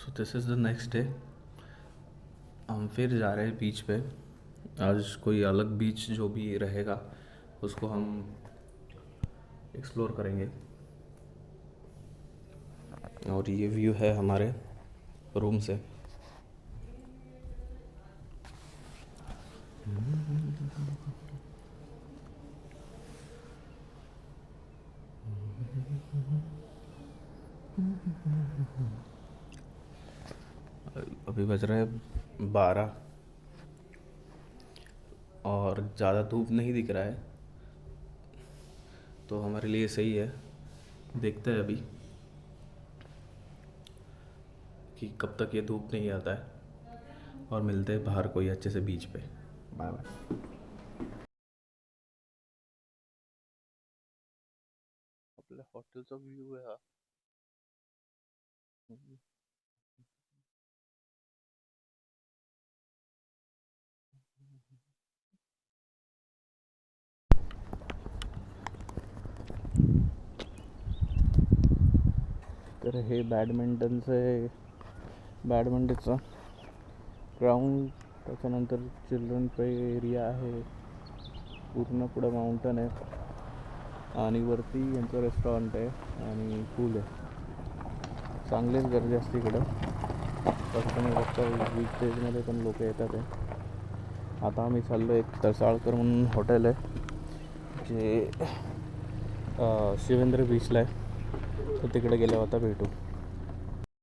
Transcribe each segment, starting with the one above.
So this is the next day. हम फिर जा रहे हैं बीच पे। आज कोई अलग बीच जो भी रहेगा उसको हम एक्सप्लोर करेंगे। और ये व्यू है हमारे रूम से। अभी बज रहे हैं 12 और ज़्यादा धूप नहीं दिख रहा है, तो हमारे लिए सही है। देखते हैं अभी कि कब तक ये धूप नहीं आता है, और मिलते हैं बाहर कोई अच्छे से बीच पे। Bye bye. आपल्या हॉटेलचा व्यू आहे हा। तर हे बॅडमिंटनचा ग्राउंड, त्याच्यानंतर चिल्ड्रन प्ले एरिया आहे, पूर्ण पुढं माउंटन आहे आणि वरती यांचं रेस्टॉरंट आहे आणि पूल आहे। चांगलीच गर्दी असते इकडं। तसं तुम्ही बघता वीक डेजमध्ये पण लोक येतात आहे। आता आम्ही चाललो एक तळसाळकर म्हणून हॉटेल आहे जे शिवेंद्र बीचला आहे, तर तिकडे गेल्यावर आता भेटू।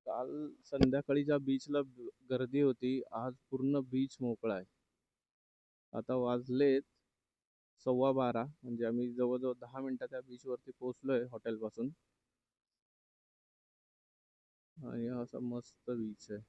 काल संध्याकाळीच्या बीचला गर्दी होती, आज पूर्ण बीच मोकळा आहे। आता वाजलेत 12:15, म्हणजे आम्ही जवळजवळ 10 मिनिटात त्या बीचवरती पोहोचलोय हॉटेलपासून। आणि हा असा मस्त बीच आहे।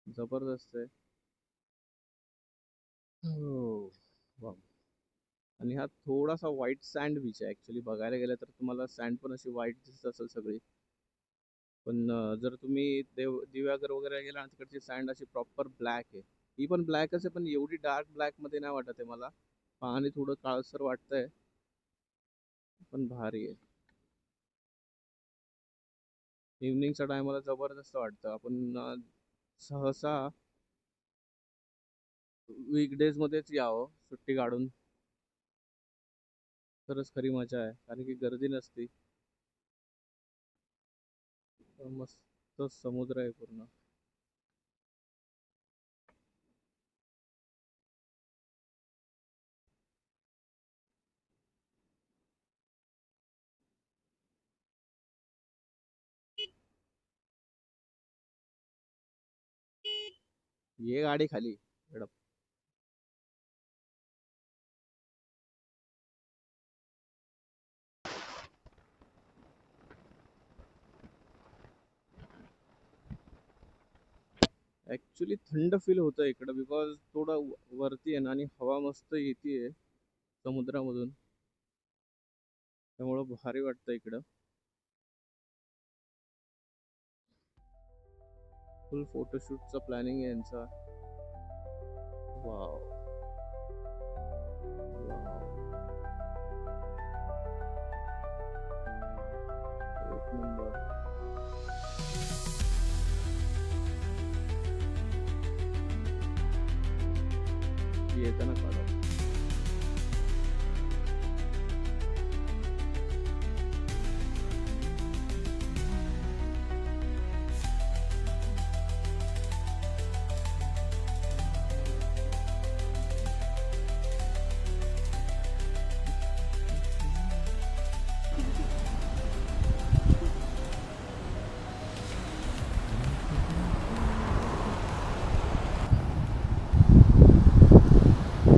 जबरदस्त आहे। हो, वा। आणि हा थोडासा व्हाईट सँड बीच आहे। ऍक्च्युली बघायला गेलं तर तुम्हाला सँड पण अशी व्हाईट दिसत असेल सगळी, पण जर तुम्ही दिव्यागर वगैरे गेला ना, तिकडची सँड अशी प्रॉपर ब्लॅक आहे। ही पण ब्लॅकच आहे, पण एवढी डार्क ब्लॅक मध्ये नाही वाटत आहे मला। पाणी थोडं काळसर वाटतंय, पण भारी आहे। इव्हनिंगच्या टायमाला जबरदस्त वाटतं। आपण सहसा वीकडेज मध्येच यावं सुट्टी काढून, तरच खरी मजा आहे, कारण की गर्दी नसती। मस्त समुद्र आहे पूर्ण। ये गाडी खाली मॅडम। ऍक्च्युली थंड फील होतं इकडं, बिकॉज थोडं वरती आहे ना, आणि हवा मस्त येते समुद्रामधून, त्यामुळं भारी वाटतं इकडं। फुल फोटोशूटचा प्लॅनिंग आहे यांचा। वाव वाव, एक नंबर। येताना काढा।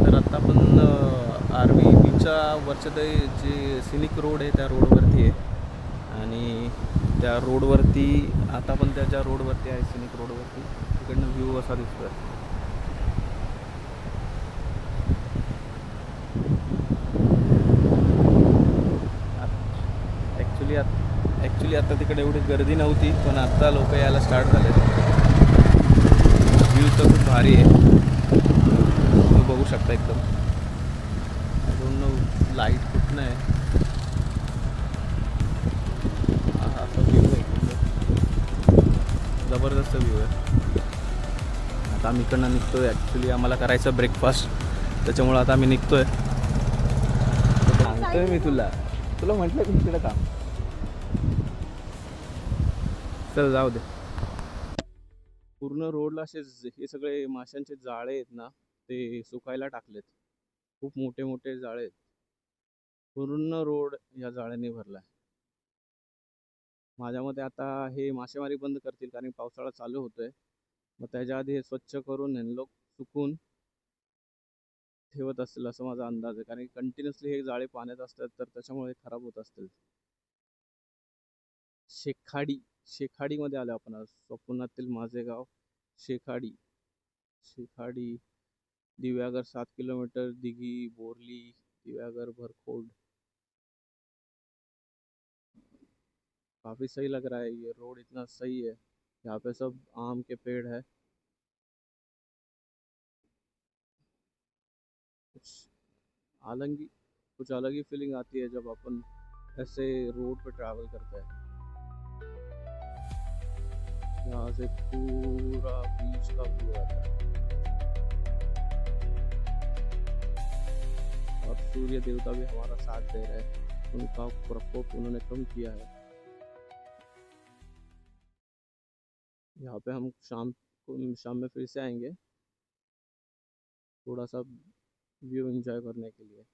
तर आता आपण आर्मी बीचच्या वरच्या ते जे सिनिक रोड आहे त्या रोडवरती आहे, आणि त्या रोडवरती आता आपण त्या ज्या रोडवरती आहे सिनिक रोडवरती, तिकडनं व्ह्यू असा दिसतोय। वाटतं तिकडे एवढी गर्दी नव्हती, पण आत्ता लोक यायला स्टार्ट झाले. व्ह्यू तर खूप भारी आहे, तुम्ही बघू शकता एकदम. पूर्ण लाईट कुठनं आहे, असा व्ह्यू आहे, जबरदस्त व्ह्यू आहे. आता आम्ही इकडनं निघतोय. ॲक्च्युली आम्हाला करायचं ब्रेकफास्ट, त्याच्यामुळं आता आम्ही निघतोय. सांगतोय मी तुला म्हटलं की तिकडे काम. चल जाऊ दे. पूर्ण रोडला असे हे सगळे माशांचे जाळे आहेत ना, ते सुकायला टाकलेत. खूप मोठे मोठे जाळे आहेत. पूर्ण रोड या जाळ्याने भरलाय. माझ्या मते आता हे मासेमारी बंद करतील, कारण पावसाळा चालू होतोय. मग त्याच्या आधी हे स्वच्छ करून हे लोक सुकून ठेवत असतील असं माझा अंदाज आहे, कारण कंटिन्युअसली हे जाळे पाण्यात असतात, तर त्याच्यामुळे खराब होत असतील. शेखाडीमध्ये आलो आपण आज. स्वप्नातील माझे गाव शेखाडी. दिव्यागर 7 किलोमीटर, दिघी, बोरली, दिव्यागर, भरखोड. काफी सही लग रहा है, ये रोड इतना सही है. यहाँ पे सब आम के पेड़ है. कुछ कुछ अलग ही फीलिंग आती है जब अपन ऐसे रोड पे ट्रैवल करते हैं. यहाँ से पूरा बीच का व्यू आता है, और सूर्य देवता भी हमारा साथ दे रहे हैं. उनका प्रकोप उन्होंने कम किया है. यहाँ पे हम शाम में फिर से आएंगे, थोड़ा सा व्यू एंजॉय करने के लिए.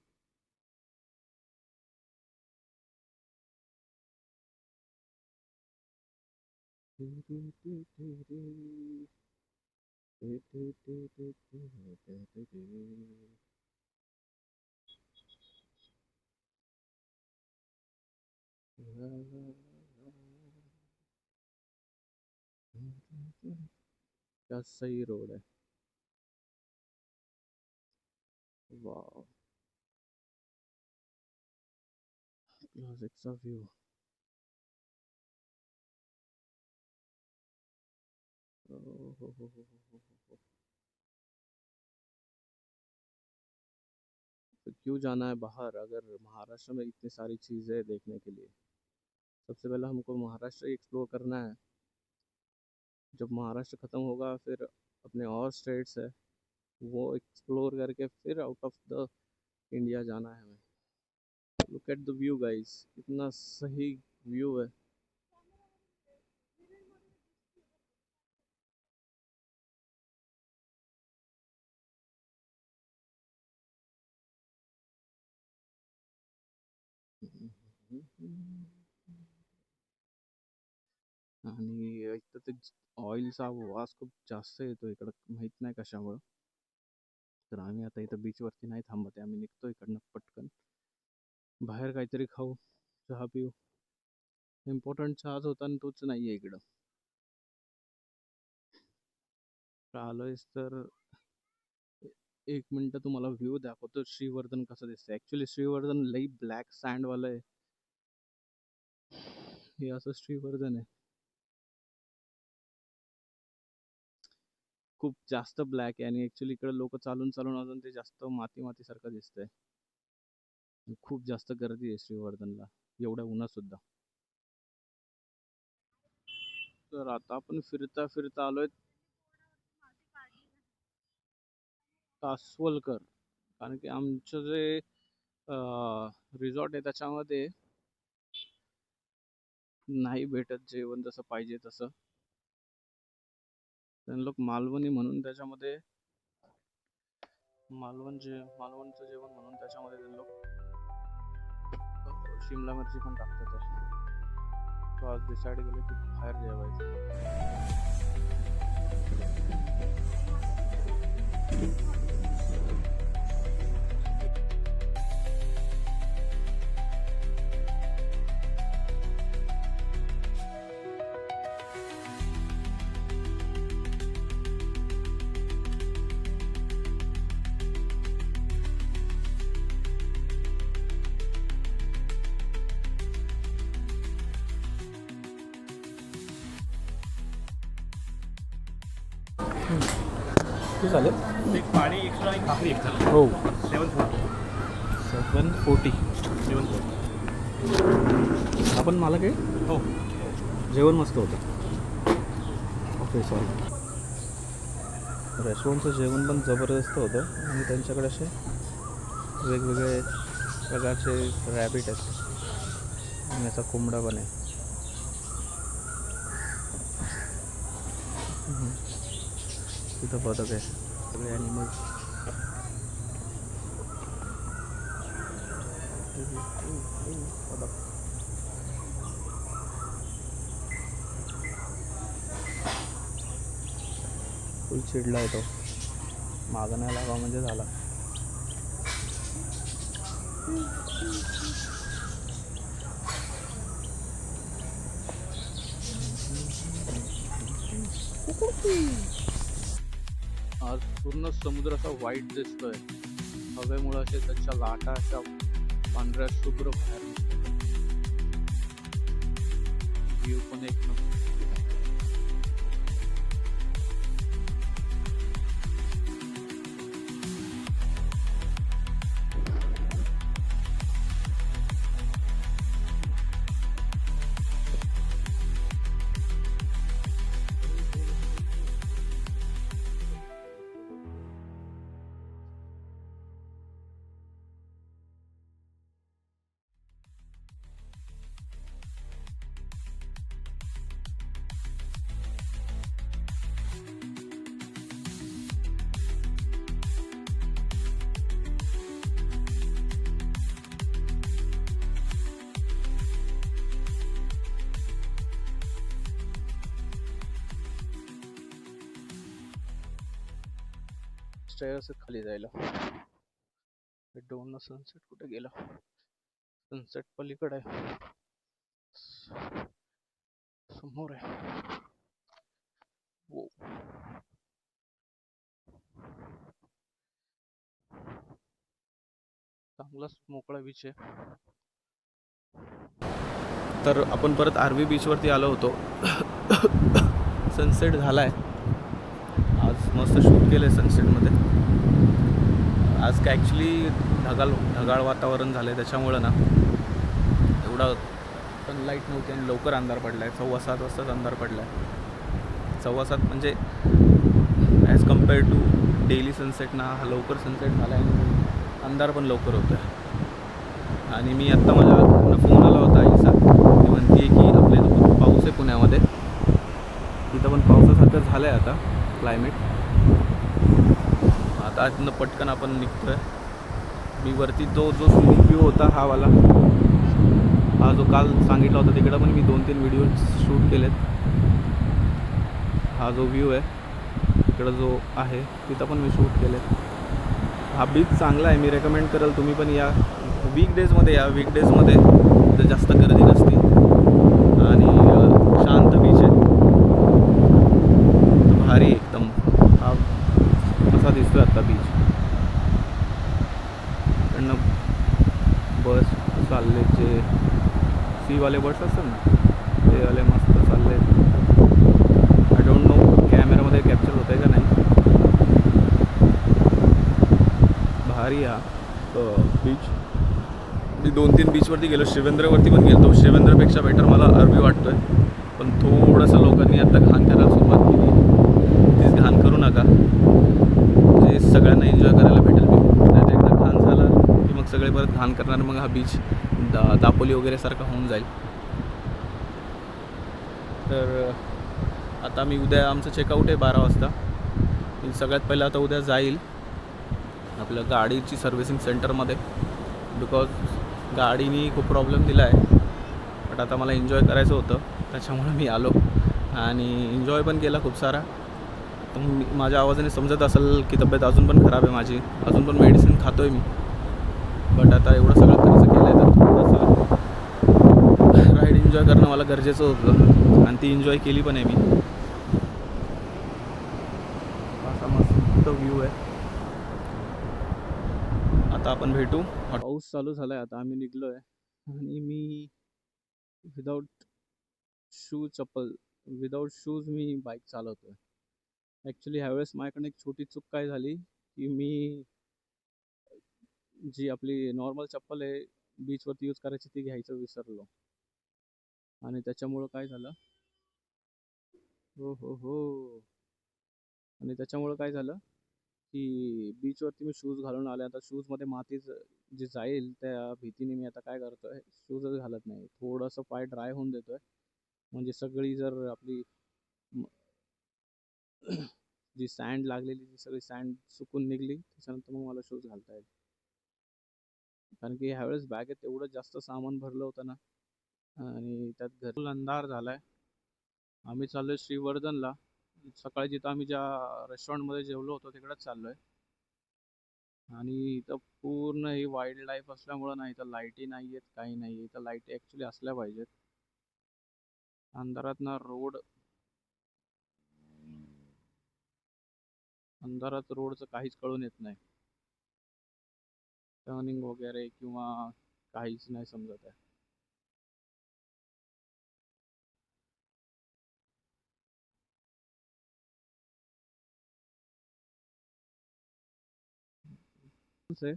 क्या सही रोड है. वाह, क्लासिक सा व्यू. तो क्यों जाना है बाहर, अगर महाराष्ट्र में इतनी सारी चीज़ें देखने के लिए. सबसे पहले हमको महाराष्ट्र एक्सप्लोर करना है. जब महाराष्ट्र ख़त्म होगा, फिर अपने और स्टेट्स है वो एक्सप्लोर करके फिर आउट ऑफ द इंडिया जाना है हमें. Look at the view guys, कितना सही व्यू है. आणि एक तर ते ऑइलचा वास खूप जास्त येतो इकडं, माहीत नाही कशामुळं. तर आम्ही आता इथं बीचवरती नाही थांबत आहे, आम्ही निघतो इकडनं पटकन. बाहेर काहीतरी खाऊ, चहा पिऊ. इम्पॉर्टंट चहाच होता आणि तोच नाही आहे इकडं. आलोयस तर एक मिनटं तुम्हाला व्ह्यू दाखवतो श्रीवर्धन कसं दिसतं. ॲक्च्युली श्रीवर्धन लई ब्लॅक सँडवालं आहे. हे असं श्रीवर्धन आहे, खूप जास्त ब्लॅक आहे. आणि ॲक्च्युली इकडे लोक चालून चालून अजून ते जास्त माती सारखं दिसतंय. खूप जास्त गर्दी आहे श्रीवर्धनला एवढ्या उन्हात सुद्धा. तर आता आपण फिरता फिरता आलोय कासवलकर, कारण की आमचं जे रिसॉर्ट आहे त्याच्यामध्ये नाही भेटत जेवण जसं पाहिजे तसं. त्यांनी लोक मालवणी म्हणून त्याच्यामध्ये मालवणचं जेवण म्हणून त्याच्यामध्ये ते लोक शिमला मिरची पण टाकतात. तो आज डिसाईड केलं की बाहेर जेवायचं. किती झाले? एक पाणी एक्स्ट्रा एक भाकरी एक झालं हो 740 740. 740 आपण मला काय हो जेवण मस्त होतं. Okay sorry. रेस्टॉरंटचं जेवण पण जबरदस्त होतं आणि त्यांच्याकडे असे वेगवेगळे प्रकारचे रॅबिट आहेत आणि असा कोंबडा पण आहे. तिथं बदक आहे, सगळे ॲनिमल्स. बदक. फुल चिडला आहे तो, मागं नाही लावा म्हणजे झाला. आज पूर्ण समुद्र असा व्हाईट दिसतोय हवेमुळे. असे त्याच्या लाटा अशा पांढऱ्या शुभ्र बाहेर व्ह्यू पण एक नंबर. स्टेअर्स खाली जायला. डोन सनसेट कुठे गेला? सनसेट पलीकडे आहे, समोर आहे. वो चांगलाच मोकळा बीच आहे. तर आपण परत आर्वी बीचवरती आलो होतो. सनसेट झालाय. आज मस्त शूट केलं आहे सनसेटमध्ये. आज काय ॲक्च्युली ढगाळ वातावरण झालं आहे, त्याच्यामुळं ना एवढा सनलाईट नव्हती आणि लवकर अंधार पडला आहे. 7:15 वाजताच अंधार पडला आहे. 7:15 म्हणजे as compare to daily sunset ना हा लवकर सनसेट झाला आहे आणि अंधार पण लवकर होतो आहे. आणि मी आत्ता माझ्या घरनं फोन आला होता आईचा, ती म्हणते की आपल्या इथं खूप पाऊस आहे पुण्यामध्ये. तिथं पण पावसासारखं झालं आहे आता क्लायमेट. आता इथनं पटकन आपण निघतो आहे. मी वरती जो स्विमिंग व्ह्यू होता हा वाला, हा जो काल सांगितला होता तिकडं पण मी 2-3 व्हिडिओ शूट केलेत. हा जो व्ह्यू आहे इकडं जो आहे तिथं पण मी शूट केले. हा बीच चांगला आहे, मी रेकमेंड करेल तुम्ही पण या. वीकडेजमध्ये या, वीकडेजमध्ये तर जास्त गर्दी नसते आणि शांत बीच आहे. भारी एकदम. हा असा दिसतोय आता बीच. इकडनं बस चालले, जे सीवाले बस असतात ना ते वाले मस्त चालले. आय डोंट नो कॅमेरामध्ये कॅप्चर होत आहे का नाही. भारी हा बीच. मी 2-3 बीचवरती गेलो, शिवेंद्रवरती पण गेलो. शिवेंद्रपेक्षा बेटर मला अरबी वाटतोय, पण थोडंसं लोकांनी आता घाण करायला सुरुवात केली. तीच घाण करू नका, म्हणजे सगळ्यांना एन्जॉय करायला भेटेल. मी नाही एकदा घाण झाला की मग सगळे परत घाण करणार, मग हा बीच दापोली वगैरे सारखा होऊन जाईल. तर आता मी उद्या, आमचं चेकआउट आहे 12 वाजता. मी सगळ्यात पहिलं आता उद्या जाईल आपल्या गाडीची सर्व्हिसिंग सेंटरमध्ये, बिकॉज गाडीने खूप प्रॉब्लेम दिला आहे. बट आता मला एन्जॉय करायचं होतं, त्याच्यामुळे मी आलो आणि एन्जॉय पण केला खूप सारा. तर माझ्या आवाजाने समजत असेल की तब्येत अजून पण खराब आहे माझी, अजून पण मेडिसिन खातो आहे मी. बट आता एवढं सगळं खर्च केलं आहे तर थोडंसं राईड एन्जॉय करणं मला गरजेचं होतं आणि ती एन्जॉय केली पण आहे मी. असा मस्त व्ह्यू आहे. आता आपण भेटू. पाऊस चालू झाला आहे, आता आम्ही निघलो आहे आणि मी विदाऊट शूज मी बाईक चालवतो आहे. ॲक्च्युली ह्यावेळेस माझ्याकडनं एक छोटी चूक काय झाली की मी जी आपली नॉर्मल चप्पल आहे बीचवरती यूज करायची ती घ्यायचं विसरलो आणि त्याच्यामुळं काय झालं हो आणि त्याच्यामुळं काय झालं की बीचवरती मी शूज घालून आले. आता शूजमध्ये माती जी जाईल त्या भीतीने मी आता काय करतोय शूजच घालत नाही. थोडंसं पाय ड्राय होऊन देतोय म्हणजे सगळी जर आपली म- जी सँड लागलेली ती सगळी सँड सुकून निघली त्याच्यानंतर मग मला शूज घालता येईल. कारण की ह्यावेळेस बॅगेत एवढं जास्त सामान भरलं होतं ना आणि त्यात घरी अंधार झालाय. आम्ही चाललोय श्रीवर्धनला. सकाळी जिथं आम्ही ज्या रेस्टॉरंटमध्ये जेवलो होतो तिकडेच चाललोय. आणि इथं पूर्ण ही वाईल्ड लाईफ असल्यामुळं ना इथं लाईटी नाही आहेत काही नाही. इथं लाईटी ॲक्च्युली असल्या पाहिजेत. अंधारात ना अंधारात रोडचं काहीच कळून येत नाही. टर्निंग वगैरे किंवा काहीच नाही समजत आहे. कसं आहे,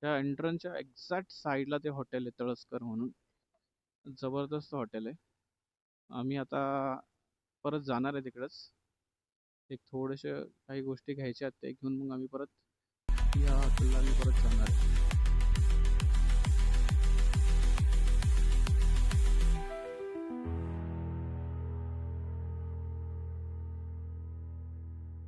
त्या एंट्रन्सच्या एक्झॅक्ट साईडला ते हॉटेल आहे तळसकर म्हणून. जबरदस्त हॉटेल आहे. आम्ही आता परत जाणार आहे तिकडंच. एक थोडेसे काही गोष्टी घ्यायच्या आहेत ते घेऊन मग आम्ही परत या हॉटेलला आम्ही परत जाणार आहे.